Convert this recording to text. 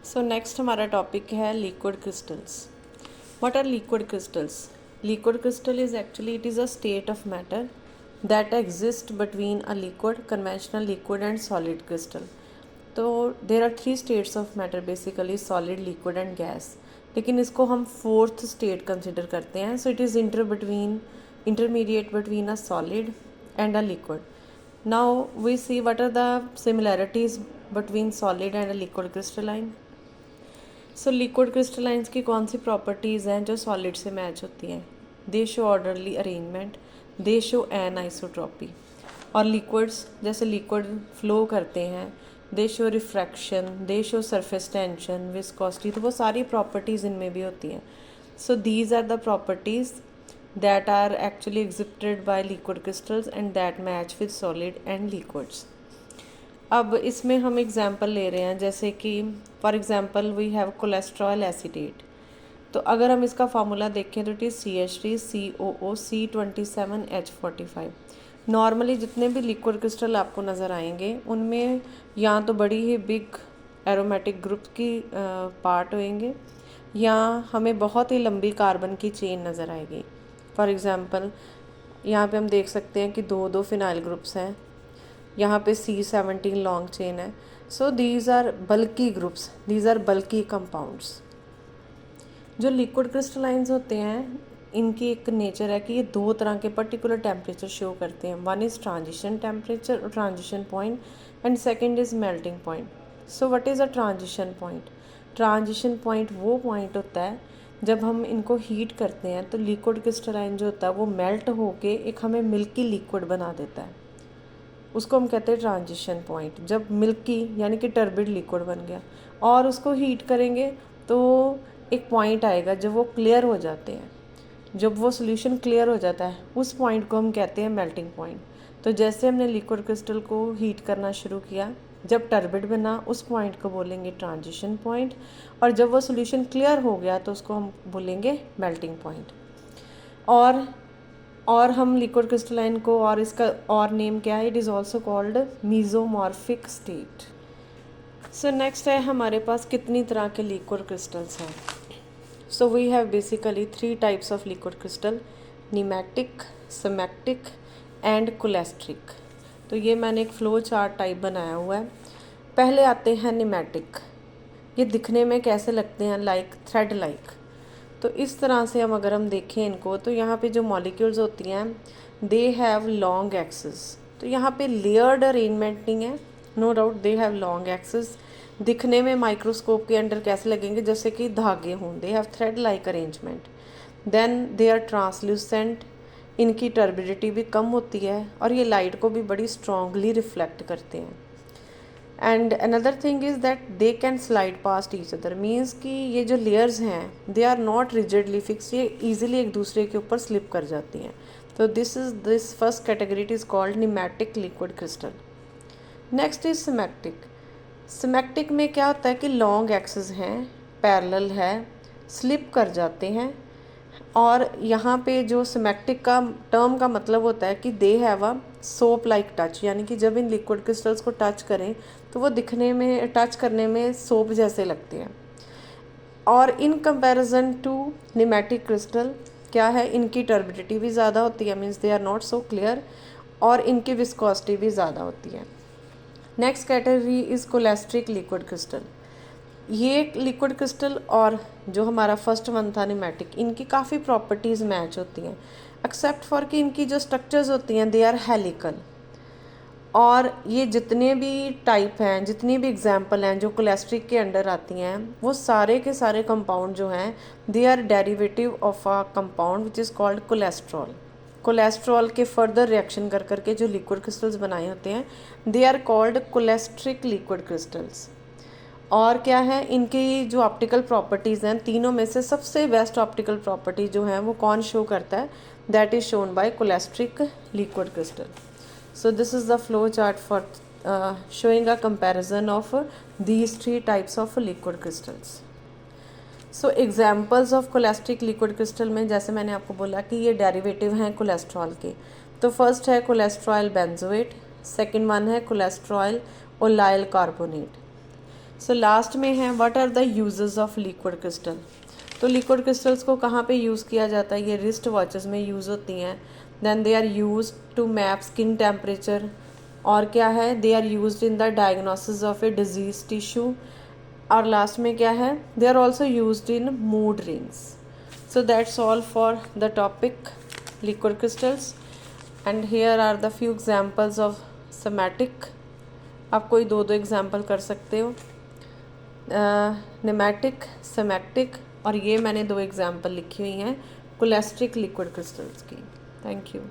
सो next हमारा topic है liquid crystals. What are liquid crystals? Liquid crystal is actually it is a state of matter that exist between a liquid, conventional liquid and solid crystal. तो there are 3 states of matter basically, solid, liquid and gas. लेकिन इसको हम 4th state consider करते हैं. So it is intermediate between a solid and a liquid. Now we see what are the similarities between solid and a liquid crystalline. So liquid crystallines की कौन सी properties हैं जो solid से match होती हैं? They show orderly arrangement, they show anisotropy. और liquids, जैसे liquid flow करते हैं, they show refraction, they show surface tension, viscosity. तो वो सारी प्रॉपर्टीज़ इनमें भी होती हैं. So these are the properties that are actually exhibited by liquid crystals and that match with solid and liquids. अब इसमें हम एग्जांपल ले रहे हैं, जैसे कि for example we have cholesterol acetate. तो अगर हम इसका फार्मूला देखें तो it is CH3COO C27H45. Normally जितने भी लिक्विड क्रिस्टल आपको नज़र आएंगे उनमें या तो बड़ी ही बिग एरोमेटिक ग्रुप की पार्ट होंगे या हमें बहुत ही लंबी कार्बन की चेन नज़र आएगी. फॉर एग्ज़ाम्पल यहाँ पे हम देख सकते हैं कि दो फिनाइल ग्रुप्स हैं, यहाँ पे C17 लॉन्ग चेन है. So these are bulky groups, these are bulky compounds. जो लिक्विड क्रिस्टलाइंस होते हैं इनकी एक नेचर है कि ये 2 तरह के पर्टिकुलर टेम्परेचर शो करते हैं. वन इज़ ट्रांजिशन टेम्परेचर और transition point and second is melting point. So what is a transition point? Transition point वो पॉइंट होता है जब हम इनको हीट करते हैं तो लिक्विड क्रिस्टलाइन जो होता है वो मेल्ट होके एक हमें मिल्की लिक्विड बना देता है. उसको हम कहते हैं ट्रांजिशन पॉइंट. जब मिल्की यानी कि टर्बिड लिक्विड बन गया और उसको हीट करेंगे तो एक पॉइंट आएगा जब वो क्लियर हो जाते हैं, जब वो सोल्यूशन क्लियर हो जाता है उस पॉइंट को हम कहते हैं मेल्टिंग पॉइंट. तो जैसे हमने लिक्विड क्रिस्टल को हीट करना शुरू किया, जब टर्बिड बना उस पॉइंट को बोलेंगे ट्रांजिशन पॉइंट, और जब वो सोल्यूशन क्लियर हो गया तो उसको हम बोलेंगे मेल्टिंग पॉइंट. और हम लिक्विड क्रिस्टलाइन को और इसका और नेम क्या है? It is also called mesomorphic state. So next है हमारे पास कितनी तरह के लिक्विड क्रिस्टल्स हैं. So we have basically 3 types of liquid crystal, nematic, smectic and cholesteric. तो ये मैंने एक फ्लो चार्ट टाइप बनाया हुआ है. पहले आते हैं नीमेटिक. ये दिखने में कैसे लगते हैं? Like thread like. तो इस तरह से अगर हम देखें इनको तो यहाँ पे जो मॉलिक्यूल्स होती हैं दे हैव लॉन्ग एक्सिस. तो यहाँ पे लेयर्ड अरेंजमेंट नहीं है, no doubt they have long axis. दिखने में माइक्रोस्कोप के अंडर कैसे लगेंगे? जैसे कि धागे हों. They have thread like arrangement. Then they are translucent. इनकी टर्बिडिटी भी कम होती है और ये लाइट को भी बड़ी स्ट्रांगली रिफ्लेक्ट करते हैं. And another thing is that they can slide past each other. Means कि ये जो लेयर्स हैं they are not rigidly fix, ये ईजिली एक दूसरे के ऊपर स्लिप कर जाती हैं. तो this first category is called nematic liquid crystal. Next is smectic. Smectic में क्या होता है कि लॉन्ग एक्सिस हैं, पैरेलल है, स्लिप कर जाते हैं. और यहाँ पे जो सिमेक्टिक का टर्म का मतलब होता है कि they have a soap like touch, यानी कि जब इन लिक्विड क्रिस्टल्स को टच करें तो वो दिखने में, टच करने में सोप जैसे लगते हैं. और in comparison to nematic crystal क्या है, इनकी टर्बिडिटी भी ज़्यादा होती है, means they are not so clear, और इनकी विस्कोसिटी भी ज़्यादा होती है. Next category is cholesteric liquid crystal. ये लिक्विड क्रिस्टल और जो हमारा फर्स्ट वन था नीमेटिक, इनकी काफ़ी प्रॉपर्टीज़ मैच होती हैं एक्सेप्ट फॉर कि इनकी जो स्ट्रक्चर्स होती हैं दे आर हेलिकल. और ये जितने भी टाइप हैं, जितनी भी एग्जांपल हैं जो कोलेस्ट्रिक के अंडर आती हैं, वो सारे के सारे कंपाउंड जो हैं they are derivative of a compound which is called cholesterol. Cholesterol के फर्दर रिएक्शन कर करके जो लिक्विड क्रिस्टल्स बनाए होते हैं they are called cholesteric liquid crystals. और क्या है, इनकी जो ऑप्टिकल प्रॉपर्टीज़ हैं, तीनों में से सबसे बेस्ट ऑप्टिकल प्रॉपर्टी जो है वो कौन शो करता है? That is shown by cholesteric liquid crystal. So this is the flow chart for showing a comparison of these 3 types of liquid crystals. So examples of cholesteric liquid crystal में जैसे मैंने आपको बोला कि ये डेरिवेटिव हैं कोलेस्ट्रॉल के. तो फर्स्ट है कोलेस्ट्रॉल बेंजोएट, सेकेंड वन है cholesterol oleyl carbonate. So last में है what are the uses of liquid crystal. तो लिक्विड क्रिस्टल्स को कहाँ पे यूज़ किया जाता है, ये रिस्ट वॉचेस में यूज़ होती हैं। Then they are use to map skin temperature, और क्या है, they are use in the diagnosis of a disease tissue, और लास्ट में क्या है, they are also use in mood rings. So that's all for the topic liquid crystals and here are the few examples of smectic. आप कोई दो example कर सकते हो, नेमेटिक, सेमेटिक, और ये मैंने दो एग्जाम्पल लिखी हुई हैं कोलेस्ट्रिक लिक्विड क्रिस्टल्स की। Thank you.